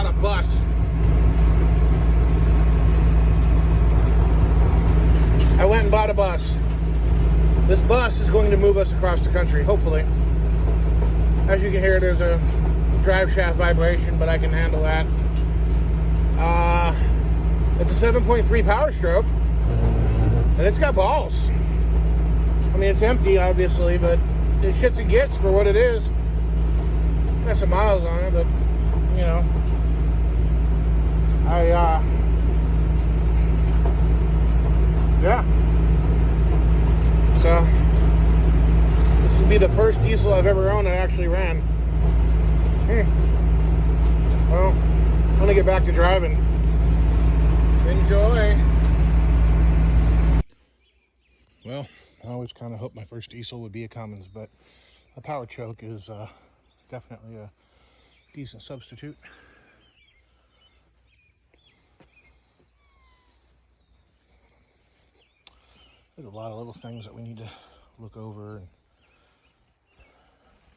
bought a bus. I went and bought a bus. This bus is going to move us across the country, hopefully. As you can hear, there's a drive shaft vibration, but I can handle that. It's a 7.3 Power Stroke, and it's got balls. I mean, it's empty, obviously, but it shits and gets for what it is. Got some miles on it, but, you know, yeah. So, this will be the first diesel I've ever owned that actually ran. Well, I'm gonna get back to driving. Enjoy. Well, I always kind of hoped my first diesel would be a Cummins, but a power choke is definitely a decent substitute. There's a lot of little things that we need to look over and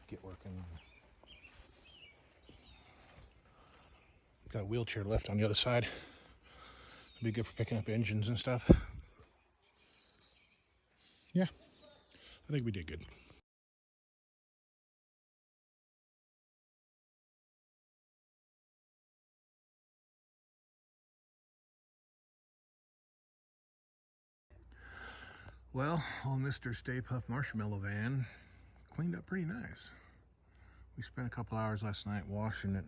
get working. Got a wheelchair lift on the other side. It'll be good for picking up engines and stuff. Yeah, I think we did good. Well, old Mr. Stay Puft marshmallow van cleaned up pretty nice. We spent a couple hours last night washing it.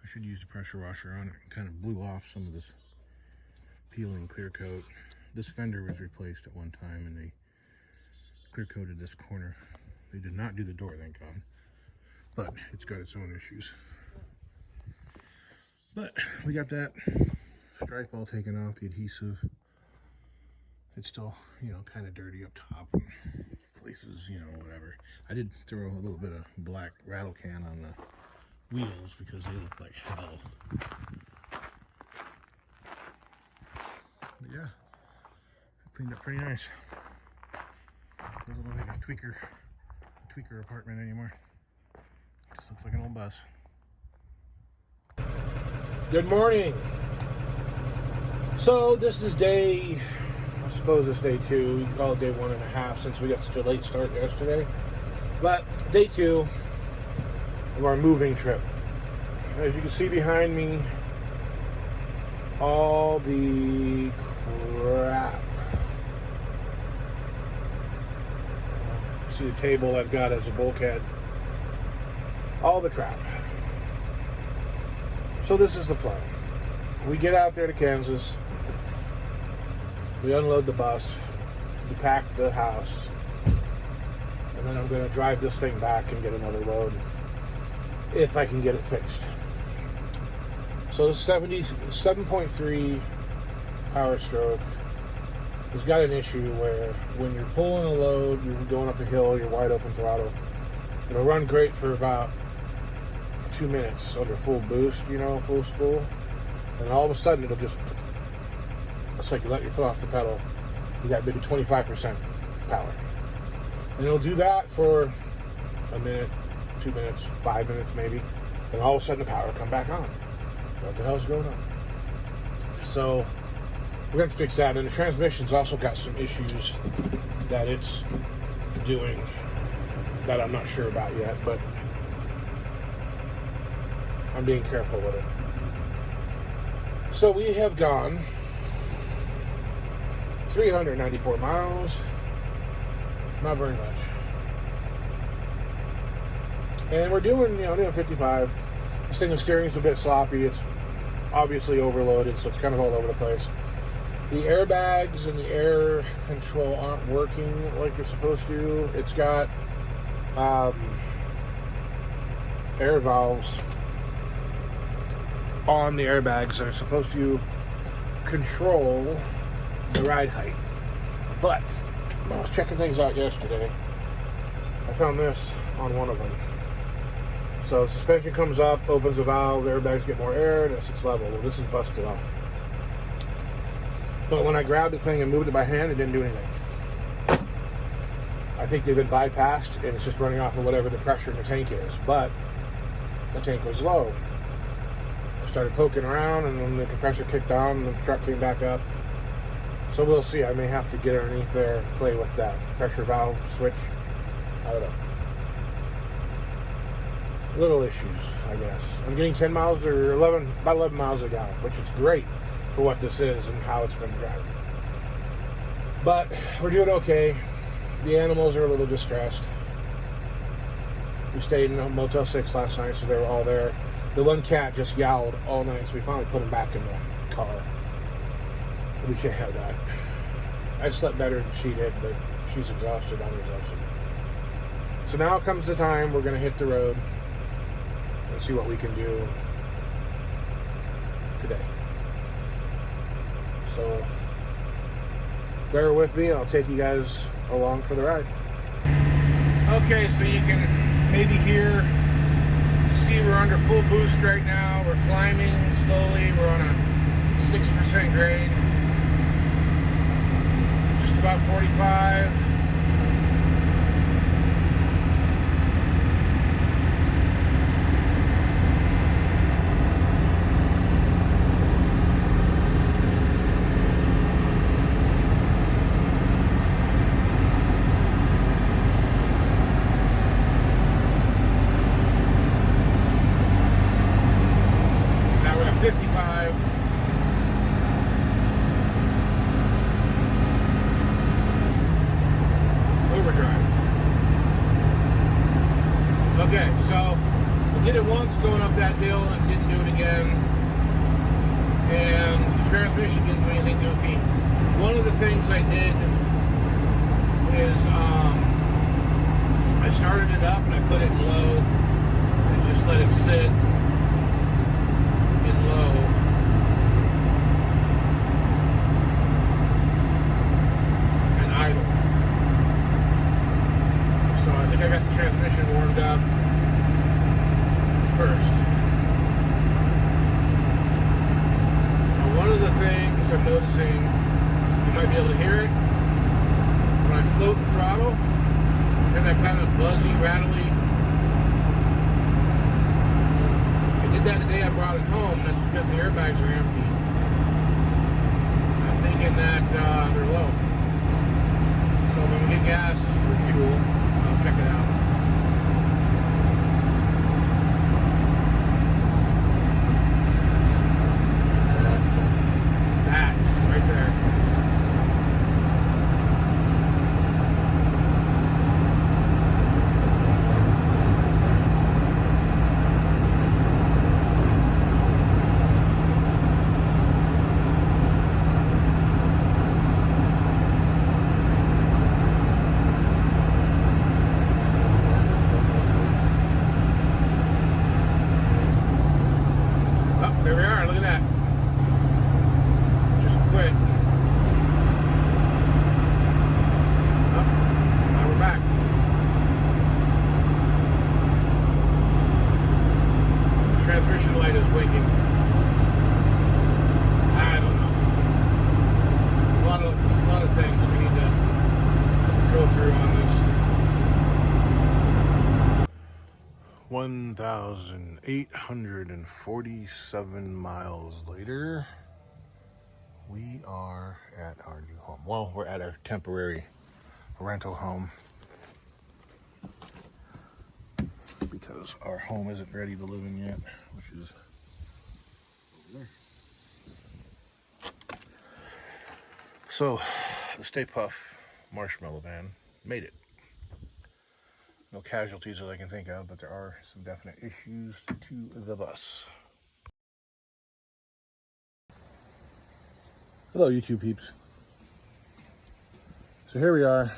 I should use the pressure washer on it. It kind of blew off some of this peeling clear coat. This fender was replaced at one time and they clear coated this corner. They did not do the door, thank God. But it's got its own issues. But we got that stripe all taken off, the adhesive. It's still, you know, kind of dirty up top and places, you know, whatever. I did throw a little bit of black rattle can on the wheels because they look like hell. But yeah, it cleaned up pretty nice. Doesn't look like a tweaker apartment anymore. It just looks like an old bus. Good morning. So this is day, I suppose it's day 2. We can call it day 1.5 since we got such a late start yesterday. But day 2 of our moving trip. As you can see behind me, all the crap. See the table I've got as a bulkhead. All the crap. So this is the plan. We get out there to Kansas. We unload the bus. We pack the house. And then I'm going to drive this thing back and get another load if I can get it fixed. So the 7.3 Power Stroke has got an issue where when you're pulling a load, you're going up a hill, you're wide open throttle. It'll run great for about 2 minutes under full boost, you know, full spool. And all of a sudden it'll just, it's like you let your foot off the pedal. You got maybe 25% power. And it'll do that for a minute, 2 minutes, 5 minutes maybe. And all of a sudden the power will come back on. What the hell's going on? So we're going to fix that. And the transmission's also got some issues that it's doing that I'm not sure about yet, but I'm being careful with it. So we have gone 394 miles. Not very much. And we're doing 55. This thing, the steering's a bit sloppy. It's obviously overloaded, so it's kind of all over the place. The airbags and the air control aren't working like they're supposed to. It's got air valves on the airbags that are supposed to control the ride height. But when I was checking things out yesterday, I found this on one of them. So suspension comes up, opens a valve, the airbags get more air, and it's its level. Well, this is busted off. But when I grabbed the thing and moved it by hand, it didn't do anything. I think they've been bypassed, and it's just running off of whatever the pressure in the tank is. But the tank was low. started poking around, and then the compressor kicked on, and the truck came back up. So we'll see. I may have to get underneath there and play with that pressure valve switch. I don't know. Little issues, I guess. I'm getting 10 miles or about 11 miles a gallon, which is great for what this is and how it's been driving. But we're doing okay. The animals are a little distressed. We stayed in a Motel 6 last night, so they were all there. The one cat just yowled all night, so we finally put him back in the car. We can't have that. I slept better than she did, but she's exhausted. I'm exhausted. So now comes the time we're going to hit the road and see what we can do today. So bear with me. I'll take you guys along for the ride. Okay, so you can maybe hear, see we're under full boost right now. We're climbing slowly. We're on a 6% grade. Just about 45. Okay, so I did it once going up that hill and didn't do it again. And the transmission didn't do anything goofy. One of the things I did is I started it up and I put it in low and just let it sit in low. And idle. So I think I got the transmission warmed up first. Now, one of the things I'm noticing, you might be able to hear it, when I float the throttle, and that kind of buzzy, rattly. I did that the day I brought it home, and that's because the airbags are empty. I'm thinking that they're low. So if I'm going to get gas or fuel, I'll check it out. That, right there. There we are, look at that. Just quit. Oh, now we're back. The transmission light is blinking. I don't know. A lot of things we need to go through on this. 1,847 miles later, we are at our new home. Well, we're at our temporary rental home because our home isn't ready to live in yet, which is over there. So, the Stay Puft marshmallow van made it. No casualties that I can think of, but there are some definite issues to the bus. Hello, YouTube peeps. So here we are,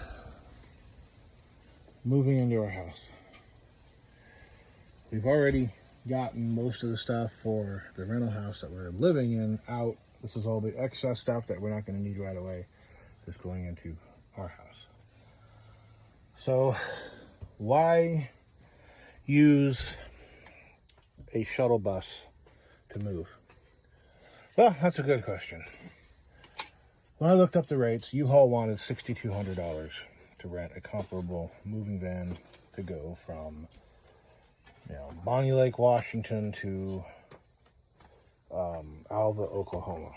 moving into our house. We've already gotten most of the stuff for the rental house that we're living in out. This is all the excess stuff that we're not going to need right away, just going into our house. So why use a shuttle bus to move? Well, that's a good question. When I looked up the rates, Uhaul wanted $6,200 to rent a comparable moving van to go from, Bonnie Lake, Washington to Alva, Oklahoma.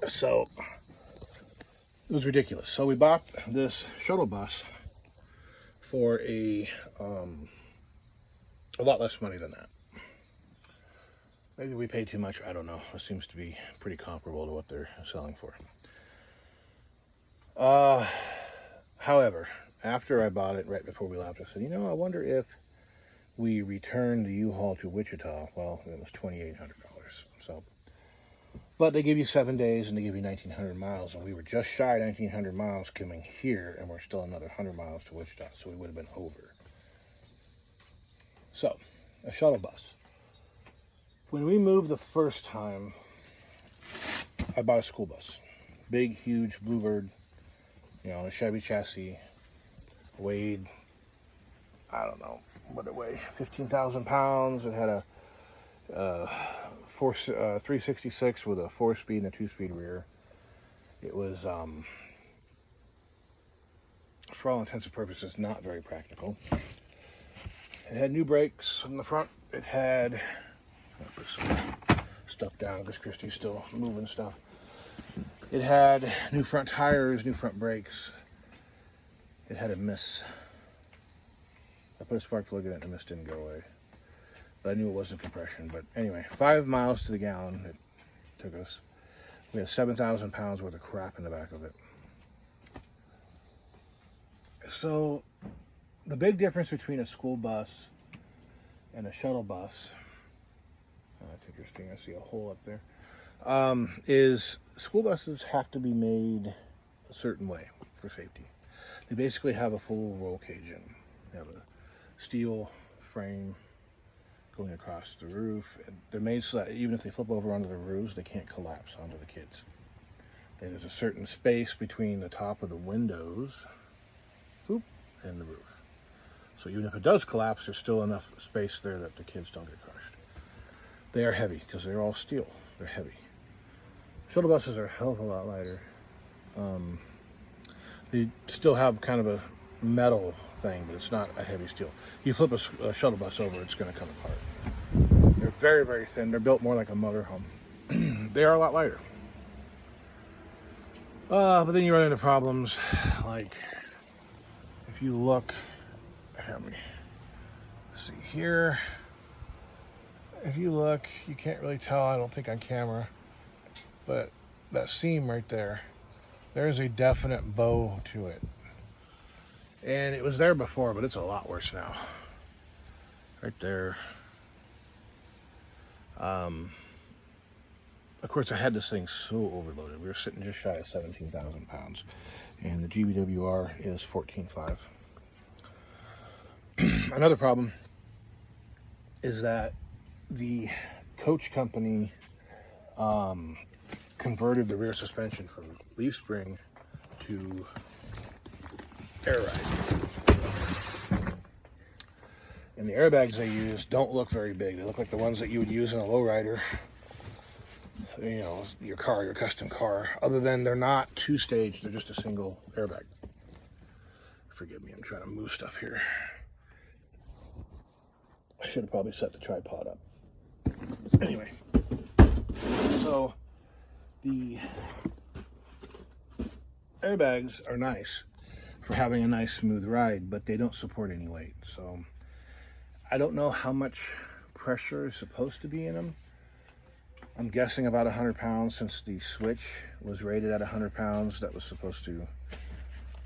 So it was ridiculous. So we bought this shuttle bus for a lot less money than that. Maybe we paid too much, I don't know. It seems to be pretty comparable to what they're selling for. However, after I bought it, right before we left, I said, you know, I wonder if we returned the Uhaul to Wichita. Well, it was $2,800. So, but they give you 7 days and they give you 1,900 miles, and we were just shy of 1,900 miles coming here, and we're still another 100 miles to Wichita, so we would have been over. So, a shuttle bus. When we moved the first time, I bought a school bus. Big, huge Bluebird, you know, a Chevy chassis, weighed, I don't know what it weighed, 15,000 pounds. It had a 366 with a 4-speed and a 2-speed rear. It was, for all intents and purposes, not very practical. It had new brakes in the front. It had, I'll put some stuff down because Christy's still moving stuff. It had new front tires, new front brakes. It had a miss. I put a spark plug in it and the mist didn't go away. But I knew it wasn't compression. But anyway, 5 miles to the gallon it took us. We had 7,000 pounds worth of crap in the back of it. So the big difference between a school bus and a shuttle bus, that's interesting, I see a hole up there, is school buses have to be made a certain way for safety. They basically have a full roll cage in. They have a steel frame going across the roof. They're made so that even if they flip over onto the roofs, they can't collapse onto the kids. There's a certain space between the top of the windows and the roof. So even if it does collapse, there's still enough space there that the kids don't get crushed. They are heavy because they're all steel. They're heavy. Shuttle buses are a hell of a lot lighter. They still have kind of a metal thing, but it's not a heavy steel. You flip a shuttle bus over, it's going to come apart. They're very, very thin. They're built more like a motorhome. They are a lot lighter. But then you run into problems like, if you look, let me see here. If you look, you can't really tell, I don't think on camera, but that seam right there, there's a definite bow to it. And it was there before, but it's a lot worse now. Right there. Of course, I had this thing so overloaded. We were sitting just shy of 17,000 pounds. And the GBWR is 14.5. Another problem is that the coach company converted the rear suspension from leaf spring to air ride. And the airbags they use don't look very big. They look like the ones that you would use in a lowrider, you know, your car, your custom car. Other than they're not two-stage, they're just a single airbag. Forgive me, I'm trying to move stuff here. I should have probably set the tripod up. Anyway, so the airbags are nice for having a nice smooth ride, but they don't support any weight. So I don't know how much pressure is supposed to be in them. I'm guessing about 100 pounds, since the switch was rated at 100 pounds. That was supposed to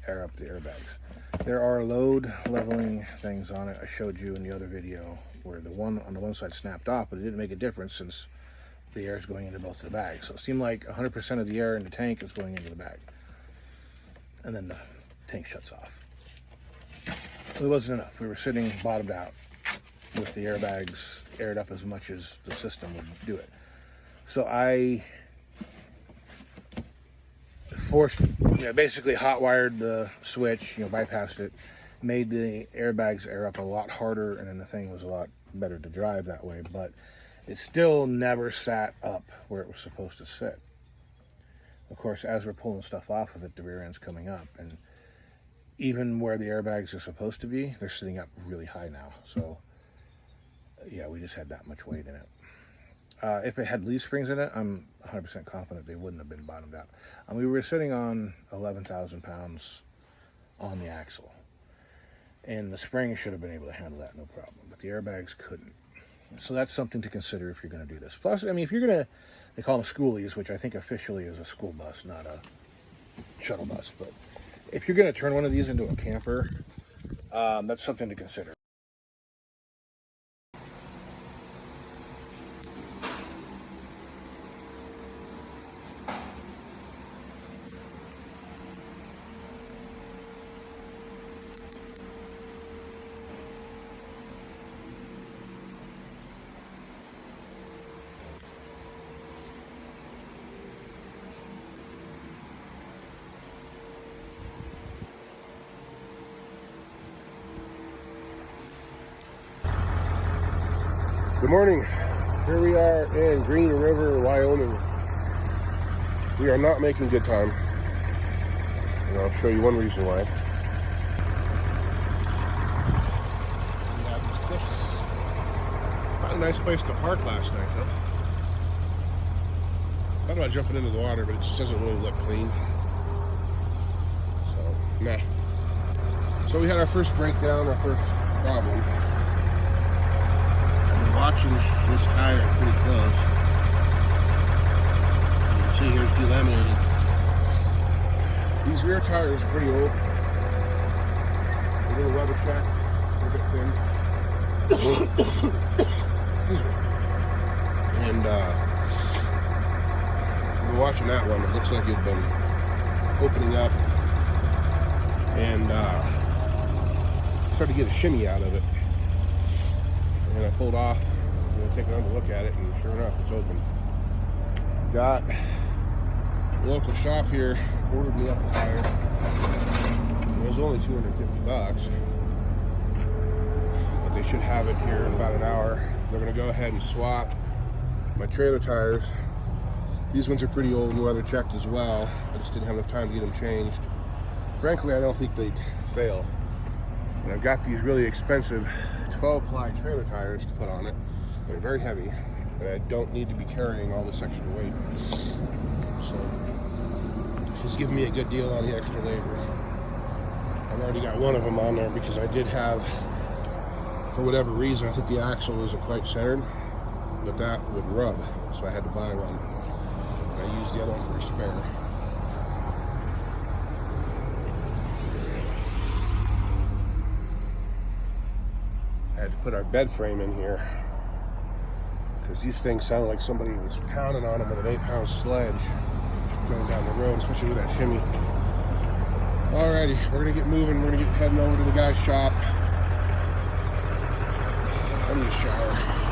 air up the airbags. There are load leveling things on it. I showed you in the other video where the one on the one side snapped off, but it didn't make a difference since the air is going into both of the bags. So it seemed like 100% of the air in the tank is going into the bag. And then the tank shuts off. It wasn't enough. We were sitting bottomed out with the airbags aired up as much as the system would do it. So I basically hot wired the switch, bypassed it, made the airbags air up a lot harder, and then the thing was a lot better to drive that way, but it still never sat up where it was supposed to sit. Of course, as we're pulling stuff off of it, the rear end's coming up, and even where the airbags are supposed to be, they're sitting up really high now. So yeah, we just had that much weight in it. If it had leaf springs in it, I'm 100% confident they wouldn't have been bottomed out. And we were sitting on 11,000 pounds on the axle. And the spring should have been able to handle that, no problem. But the airbags couldn't. So that's something to consider if you're going to do this. Plus, I mean, if you're going to, they call them schoolies, which I think officially is a school bus, not a shuttle bus. But if you're going to turn one of these into a camper, that's something to consider. Good morning. Here we are in Green River, Wyoming. We are not making good time. And I'll show you one reason why. Not a nice place to park last night, though. Thought about jumping into the water, but it just doesn't really look clean. So, nah. So we had our first breakdown, our first problem. Watching this tire pretty close. You can see here's delaminated. These rear tires are pretty old. A little weather checked, a bit thin. Excuse me. And we're watching that one. It looks like it's been opening up and started to get a shimmy out of it. And I pulled off, take another look at it, and sure enough, it's open. Got a local shop here, ordered me up a tire. It was only $250, but they should have it here in about an hour. They're gonna go ahead and swap my trailer tires. These ones are pretty old and weather checked as well. I just didn't have enough time to get them changed. Frankly, I don't think they'd fail. And I've got these really expensive 12-ply trailer tires to put on it. They're very heavy, and I don't need to be carrying all this extra weight. So, he's giving me a good deal on the extra labor. I've already got one of them on there because I did have, for whatever reason, I think the axle isn't quite centered, but that would rub, so I had to buy one. And I used the other one for a spare. I had to put our bed frame in here because these things sound like somebody was pounding on them with an 8-pound sledge going down the road, especially with that shimmy. Alrighty, we're gonna get moving. We're gonna get heading over to the guy's shop. I need a shower.